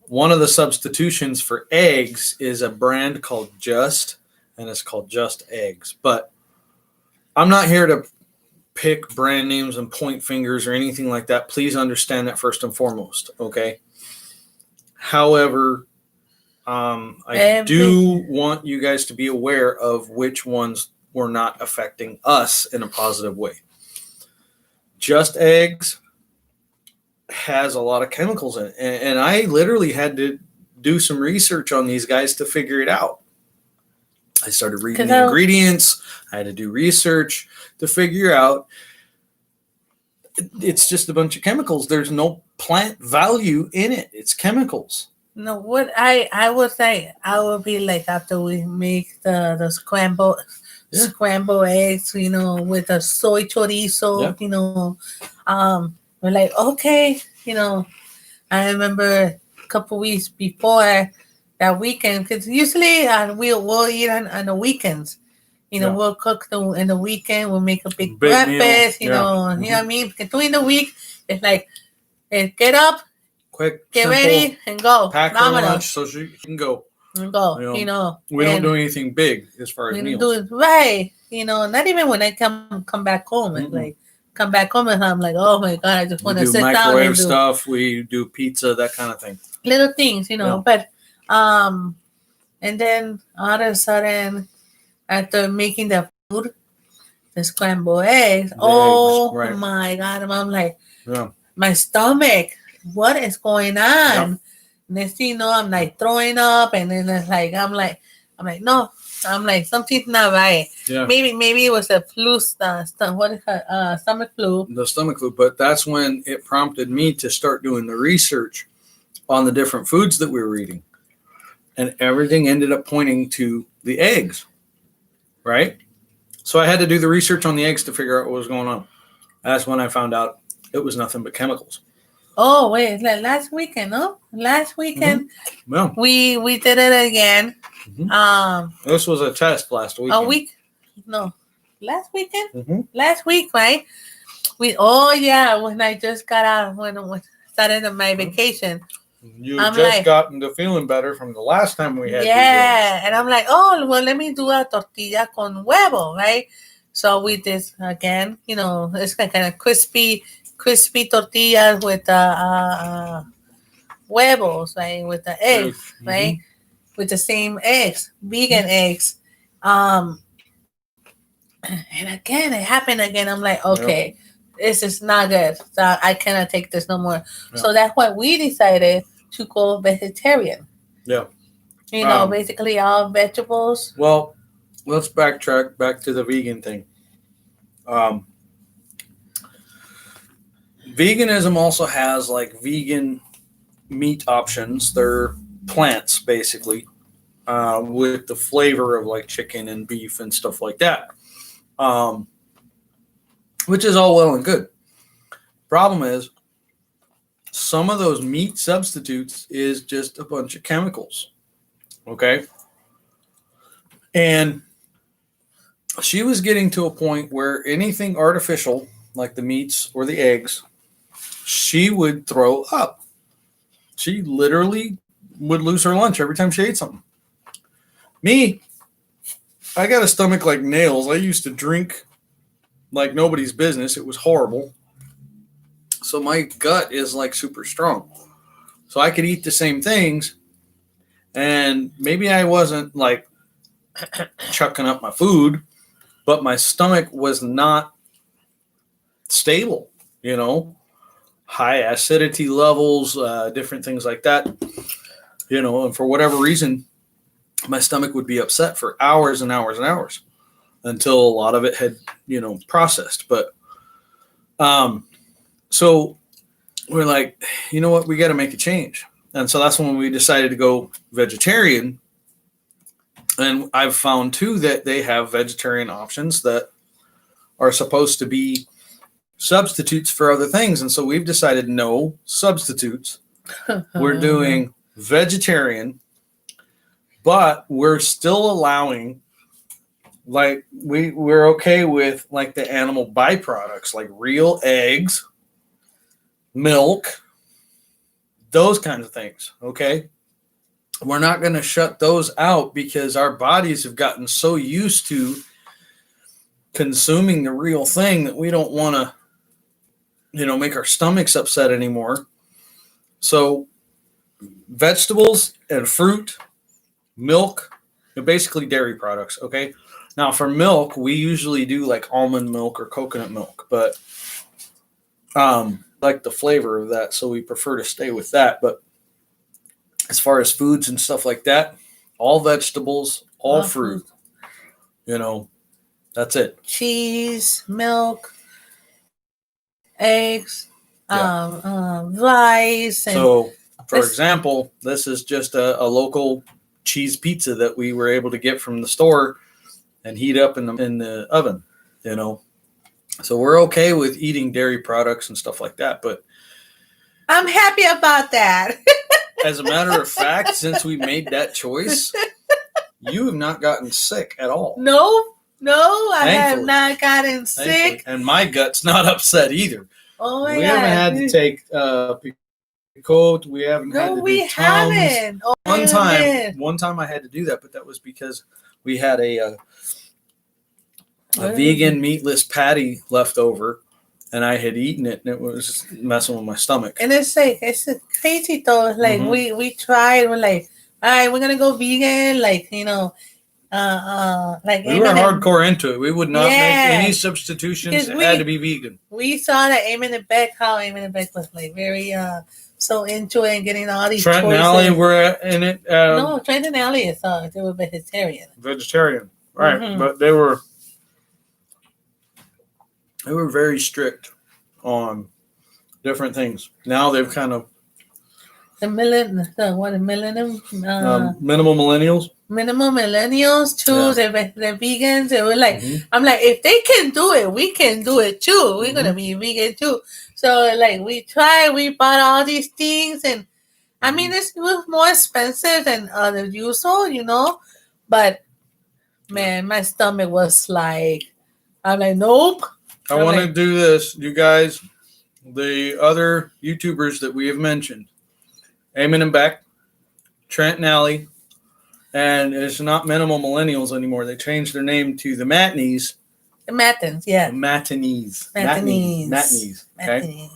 one of the substitutions for eggs is a brand called Just, and it's called Just Eggs. But I'm not here to pick brand names and point fingers or anything like that. Please understand that first and foremost, okay? However, I do want you guys to be aware of which ones were not affecting us in a positive way. Just Eggs has a lot of chemicals in it. And I literally had to do some research on these guys to figure it out. I started reading the ingredients. I had to do research to figure out it's just a bunch of chemicals. There's no plant value in it. It's chemicals. No, what I would say, I would be like, after we make the scrambled eggs, with a soy chorizo, we're like, okay, I remember a couple weeks before that weekend, because usually we'll eat on the weekends. We'll cook in the weekend. We'll make a big breakfast. You know what I mean? Because during the week, it's like, get up, quick, get simple, ready, and go. Pack her lunch so she can go. And go. We don't do anything big as far as meals. Do it right. Not even when I come back home. It's like, come back home and I'm like, oh my God, I just want to sit down and do microwave stuff. We do pizza, that kind of thing. Little things, but and then all of a sudden, after making the food, the scrambled eggs, my God, I'm like, my stomach, what is going on? Next thing you know, I'm like throwing up, and then it's like I'm like no. I'm like, something's not right. Yeah. Maybe it was a flu, stomach flu. The stomach flu, but that's when it prompted me to start doing the research on the different foods that we were eating. And everything ended up pointing to the eggs. right? So I had to do the research on the eggs to figure out what was going on. That's when I found out it was nothing but chemicals. Oh wait, like last weekend, no? Last weekend Yeah. we did it again. Mhm. This was a test last week. Last weekend? Mm-hmm. Last week, right? When I just got out when I started my vacation. You I'm just like, gotten to feeling better from the last time we had. Yeah, and I'm like, oh well, let me do a tortilla con huevo, right? So we did again. It's kind of crispy tortillas with huevos, right? With the eggs, right? With the same eggs, vegan eggs. And again, it happened again. I'm like, okay, this is not good. So I cannot take this no more. Yep. So that's why we decided to go vegetarian. Yeah. Basically all vegetables. Well, let's backtrack back to the vegan thing. Veganism also has like vegan meat options. They're plants basically, with the flavor of like chicken and beef and stuff like that, which is all well and good. Problem is, some of those meat substitutes is just a bunch of chemicals. Okay. And she was getting to a point where anything artificial, like the meats or the eggs, she would throw up. She literally would lose her lunch every time she ate something. Me, I got a stomach like nails. I used to drink like nobody's business. It was horrible. So my gut is like super strong. So I could eat the same things, and maybe I wasn't like chucking up my food, but my stomach was not stable, high acidity levels, different things like that, and for whatever reason, my stomach would be upset for hours and hours and hours until a lot of it had, processed. But, so we're like, you know what, we got to make a change. And so that's when we decided to go vegetarian. And I've found too that they have vegetarian options that are supposed to be substitutes for other things. And so we've decided no substitutes. We're doing vegetarian, but we're still allowing, like, we're okay with like the animal byproducts, like real eggs, milk, those kinds of things. Okay. We're not going to shut those out because our bodies have gotten so used to consuming the real thing that we don't want to, make our stomachs upset anymore. So vegetables and fruit, milk, they're basically dairy products. Okay. Now for milk, we usually do like almond milk or coconut milk, but like the flavor of that. So we prefer to stay with that. But as far as foods and stuff like that, all vegetables, all fruit, that's it. Cheese, milk, eggs, rice. And so, for example, this is just a local cheese pizza that we were able to get from the store and heat up in the oven, So we're okay with eating dairy products and stuff like that. But I'm happy about that. As a matter of fact, since we made that choice, you have not gotten sick at all. No, I have not gotten sick. Thankfully. And my gut's not upset either. Oh my God. We haven't had to take Picot. We haven't had to do Tums. Haven't. Oh, one time I had to do that, but that was because we had a vegan meatless patty left over. And I had eaten it, and it was messing with my stomach. And it's crazy though. It's like we tried. We're like, all right, we're gonna go vegan. Like like we were hardcore into it. We would not make any substitutions. It had to be vegan. We saw that Eamon and Beck. How Eamon and Beck was like very so into it and getting all these. Trent and Allie were in it. No, Trent and Allie they were vegetarian. Vegetarian, right? But they were very strict on different things. Now they've kind of millennium, Minimal millennials. minimum millennials too. Yeah. They're vegans. They were like, Mhm. I'm like, if they can do it, we can do it too. We're gonna Mhm. be vegan too. So like we bought all these things, and I mean it was more expensive than the usual, but man, my stomach was like, I'm like, nope. I want to do this, you guys. The other YouTubers that we have mentioned, Eamon and Beck, Trent and Allie, and it's not Minimal Millennials anymore. They changed their name to the Matinees. The Matins, yeah. Matinees. Matinees. Okay.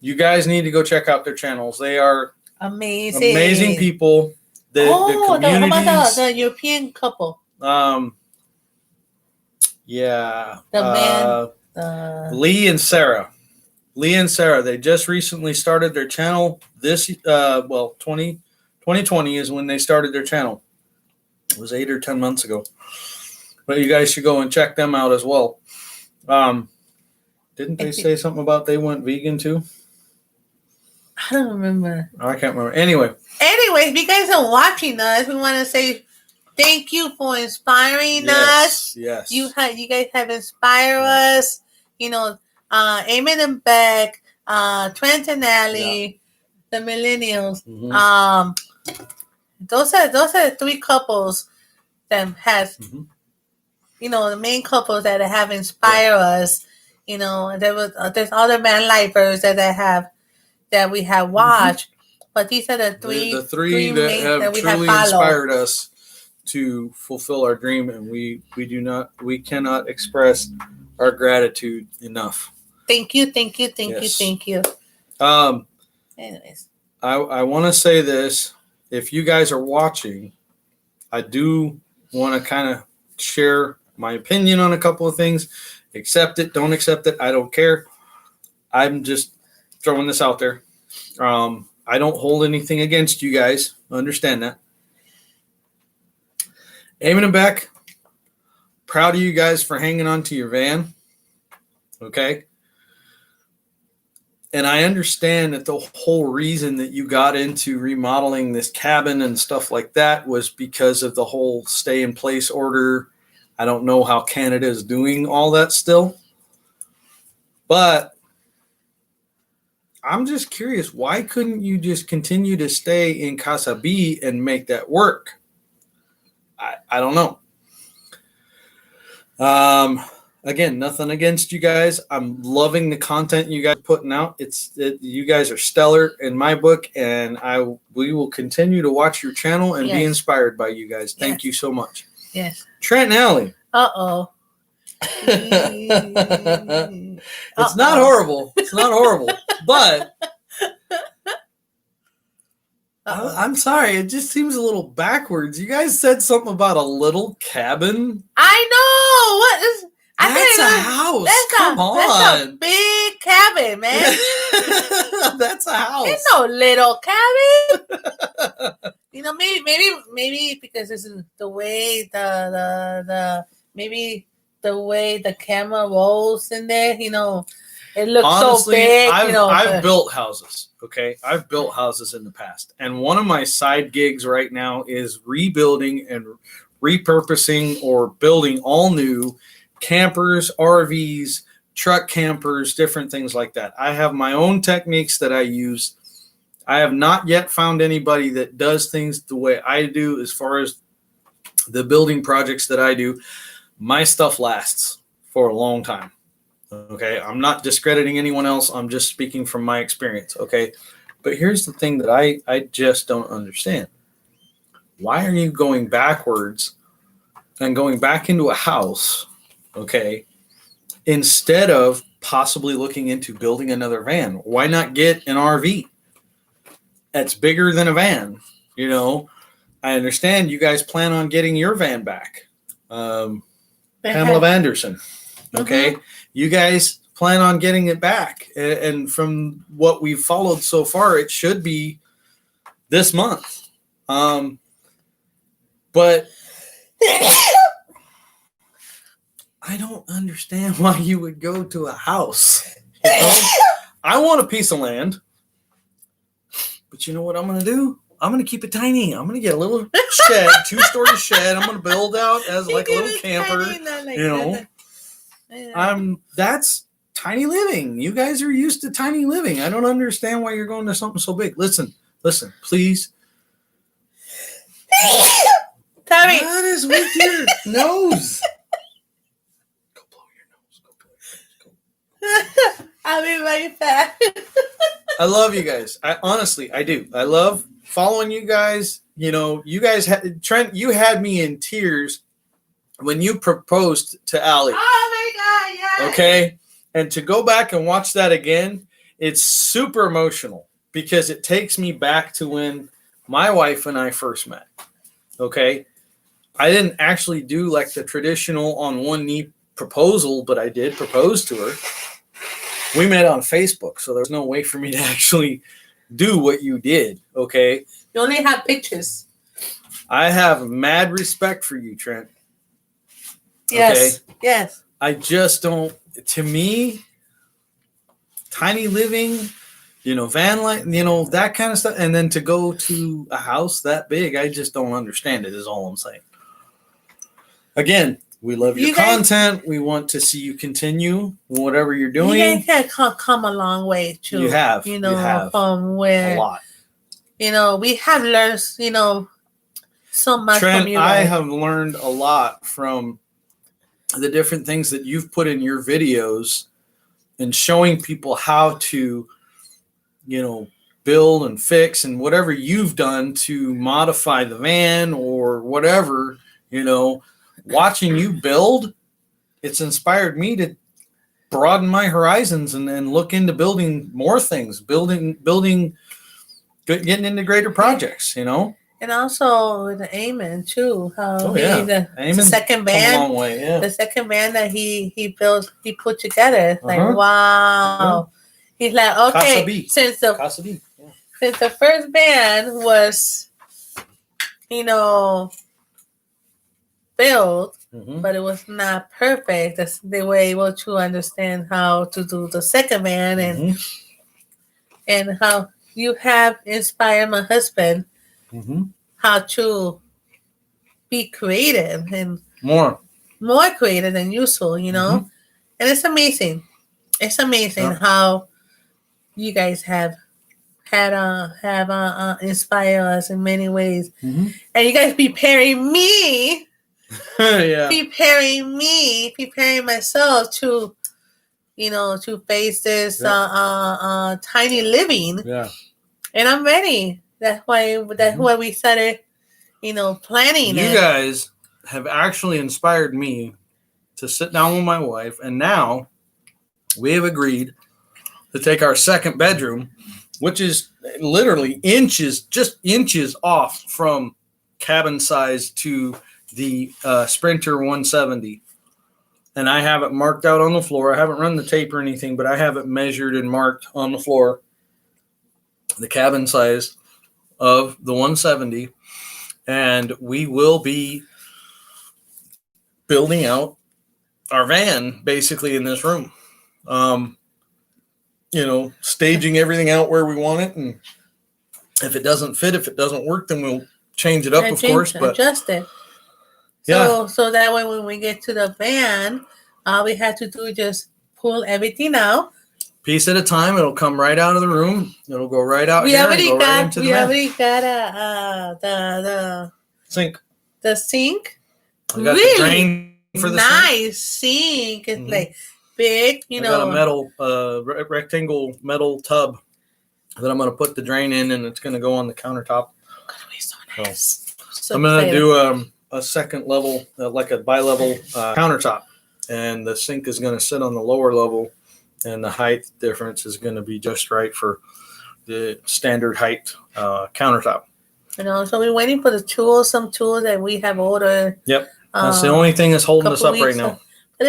You guys need to go check out their channels. They are amazing people. The communities. How about the European couple? Yeah. The man. Lee and Sarah. They just recently started their channel. 2020 is when they started their channel. It was 8 or 10 months ago. But you guys should go and check them out as well. Didn't they say something about they went vegan too? I don't remember. I can't remember. Anyways, if you guys are watching us, we want to say thank you for inspiring us. Yes. You guys have inspired us. Eamon and Beck, Trent and Allie, the millennials. Mm-hmm. Those are the three couples that has, the main couples that have inspired us. There's other man lifers that we have watched, but these are the three that have truly inspired us to fulfill our dream, and we cannot express our gratitude enough. Thank you. Anyways, I want to say this. If you guys are watching, I do want to kind of share my opinion on a couple of things. Accept it, don't accept it, I don't care. I'm just throwing this out there. I don't hold anything against you guys. Understand that. Eamon and Beck, proud of you guys for hanging on to your van. Okay. And I understand that the whole reason that you got into remodeling this cabin and stuff like that was because of the whole stay in place order. I don't know how Canada is doing all that still. But I'm just curious, why couldn't you just continue to stay in Casa B and make that work? I don't know. Again, nothing against you guys. I'm loving the content you guys are putting out. You guys are stellar in my book, and we will continue to watch your channel and be inspired by you guys. Thank you so much. Yes. Trent and Allie. Uh-oh. It's not horrible. It's not horrible. But I'm sorry. It just seems a little backwards. You guys said something about a little cabin. I know. What is... That's a house. Come on. That's a big cabin, man. That's a house. It's no little cabin. Maybe because this is the way the way the camera rolls in there, it looks honestly, so big. I've built houses. Okay, I've built houses in the past, and one of my side gigs right now is rebuilding and repurposing or building all new campers, RVs, truck campers, different things like that. I have my own techniques that I use. I have not yet found anybody that does things the way I do as far as the building projects that I do. My stuff lasts for a long time. Okay. I'm not discrediting anyone else. I'm just speaking from my experience. Okay. But here's the thing that I just don't understand. Why are you going backwards and going back into a house? Okay. Instead of possibly looking into building another van. Why not get an RV that's bigger than a van? I understand you guys plan on getting your van back. Pamela Vanderson. Okay. Mm-hmm. You guys plan on getting it back. And from what we've followed so far, it should be this month. But I don't understand why you would go to a house. I want a piece of land. but you know what I'm going to do? I'm going to keep it tiny. I'm going to get a little shed, 2-story shed. I'm going to build out as like a little camper. That's tiny living. You guys are used to tiny living. I don't understand why you're going to something so big. Listen, please. Tommy. What is with your nose? Go blow your nose. I'll be right back. I love you guys. I do. I love following you guys. You know, you guys Trent, you had me in tears when you proposed to Allie. Oh my God, yeah. Okay. And to go back and watch that again, it's super emotional because it takes me back to when my wife and I first met. Okay. I didn't actually do like the traditional on one knee proposal, but I did propose to her. We met on Facebook, so there's no way for me to actually do what you did. Okay. You only have pictures. I have mad respect for you, Trent. Yes. Okay? Yes. I just don't, to me, tiny living, you know, van life, you know, that kind of stuff. And then to go to a house that big, I just don't understand it, is all I'm saying. Again, we love your content. We want to see you continue whatever you're doing. You guys have come a long way, too. You have. You know, from where, a lot. You know, we have learned, you know, so much Trent, from you. I have learned a lot from the different things that you've put in your videos and showing people how to, you know, build and fix and whatever you've done to modify the van or whatever, you know, watching you build, it's inspired me to broaden my horizons and look into building more things, getting into greater projects, you know. And also with the Amen too, how the second band, a long way, yeah. The second band that he built, he put together. It's like wow, he's like okay, since the first band was, you know, built, but it was not perfect. They were able to understand how to do the second band and how you have inspired my husband. How to be creative and more creative than usual, you know. And it's amazing. It's amazing how you guys have inspired us in many ways, and you guys preparing me, preparing myself to, you know, to face this tiny living. And I'm ready. That's why we started, you know, planning. You guys have actually inspired me to sit down with my wife, and now we have agreed to take our second bedroom, which is literally just inches off from cabin size to the Sprinter 170. And I have it marked out on the floor. I haven't run the tape or anything, but I have it measured and marked on the floor, the cabin size of the 170, and we will be building out our van basically in this room. You know, staging everything out where we want it, and if it doesn't fit, if it doesn't work, then we'll change it up, of course. But adjust it. So that way, when we get to the van, all we have to do is just pull everything out. Piece at a time. It'll come right out of the room. It'll go right out we here. Already and go got, right into we the already got the sink. The sink. I got the drain for the nice sink. It's like big, you know. Got a metal, rectangle metal tub that I'm going to put the drain in, and it's going to go on the countertop. Gonna be so nice. So I'm going to do a second level, like a bi-level countertop, and the sink is going to sit on the lower level. And the height difference is going to be just right for the standard height countertop. You know, so we're waiting for the tools, some tools that we have ordered. Yep, that's the only thing that's holding us up right now. But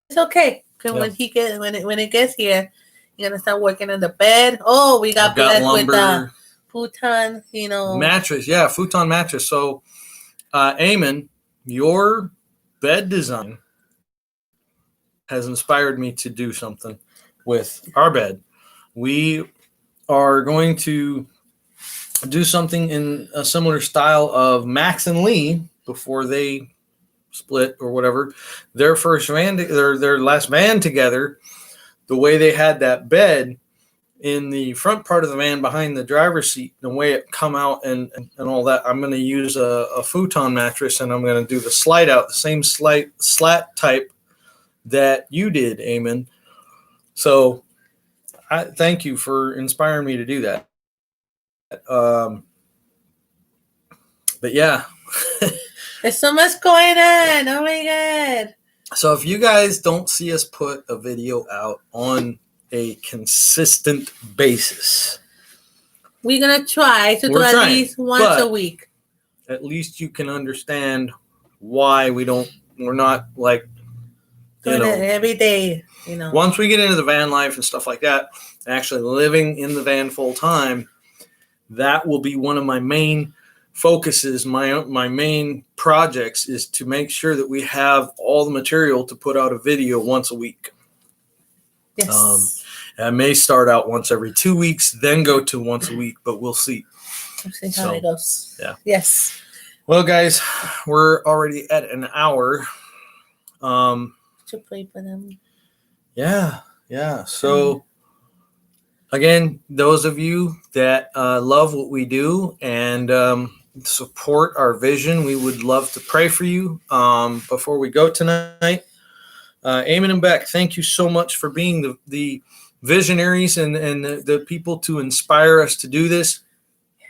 it's okay. Because when it gets here, you're gonna start working on the bed. Oh, we got blessed with the futon, you know, mattress. Yeah, futon mattress. So, Eamon, your bed design has inspired me to do something with our bed. We are going to do something in a similar style of Max and Lee before they split or whatever. Their first van, their last van together, the way they had that bed in the front part of the van behind the driver's seat, the way it come out and all that, I'm going to use a futon mattress, and I'm going to do the slide out, the same slat type that you did, Eamon. So I thank you for inspiring me to do that. But yeah. There's so much going on. Oh my God. So if you guys don't see us put a video out on a consistent basis, we're going to try to do at least once a week. At least you can understand why we're not like, doing it every day, Once we get into the van life and stuff like that, actually living in the van full time, that will be one of my main focuses. My main projects is to make sure that we have all the material to put out a video once a week. Yes. I may start out once every 2 weeks, then go to once a week, but we'll see. We'll see how it goes. Yeah. Yes. Well, guys, we're already at an hour. To pray for them. Yeah. So, again, those of you that love what we do and support our vision, we would love to pray for you. Before we go tonight, Eamon and Beck, thank you so much for being the visionaries and the people to inspire us to do this.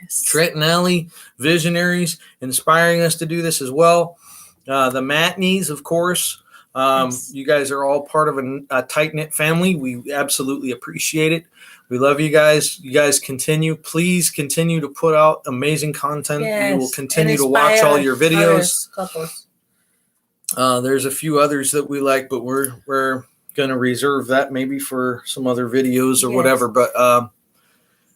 Yes. Trent and Allie, visionaries, inspiring us to do this as well. The Matneys, of course. Yes. You guys are all part of a tight-knit family. We absolutely appreciate it. We love you guys. You guys please continue to put out amazing content. Yes. We will continue to watch all your videos. There's a few others that we like, but we're going to reserve that maybe for some other videos or whatever. But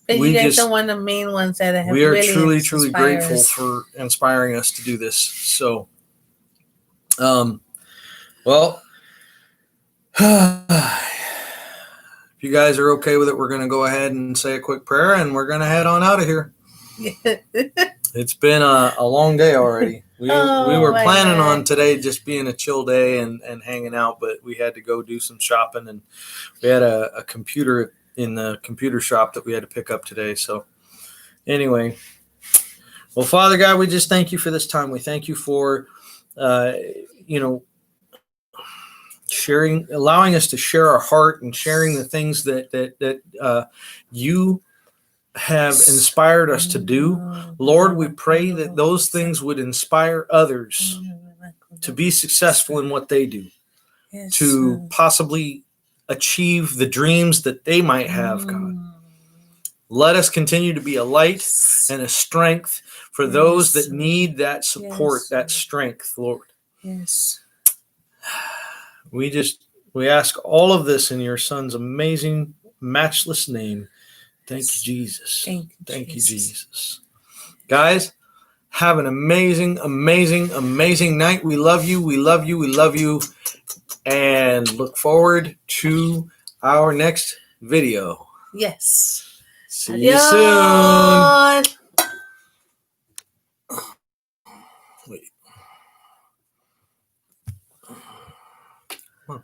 you guys are one of the main ones that have we are really truly grateful for inspiring us to do this. So, well, if you guys are okay with it, we're going to go ahead and say a quick prayer, and we're going to head on out of here. It's been a long day already. We were planning on today just being a chill day and hanging out, but we had to go do some shopping, and we had a computer in the computer shop that we had to pick up today. So anyway, well, Father God, we just thank you for this time. We thank you for, allowing us to share our heart and sharing the things that you have inspired us to do. Lord, we pray that those things would inspire others to be successful in what they do, to possibly achieve the dreams that they might have, God. Let us continue to be a light and a strength for those that need that support, that strength, Lord. Yes. We ask all of this in your Son's amazing, matchless name. Thank you, Jesus. Thank you, Jesus. Guys, have an amazing, amazing, amazing night. We love you. We love you. We love you. And look forward to our next video. Yes. See you soon. Wait. Come on.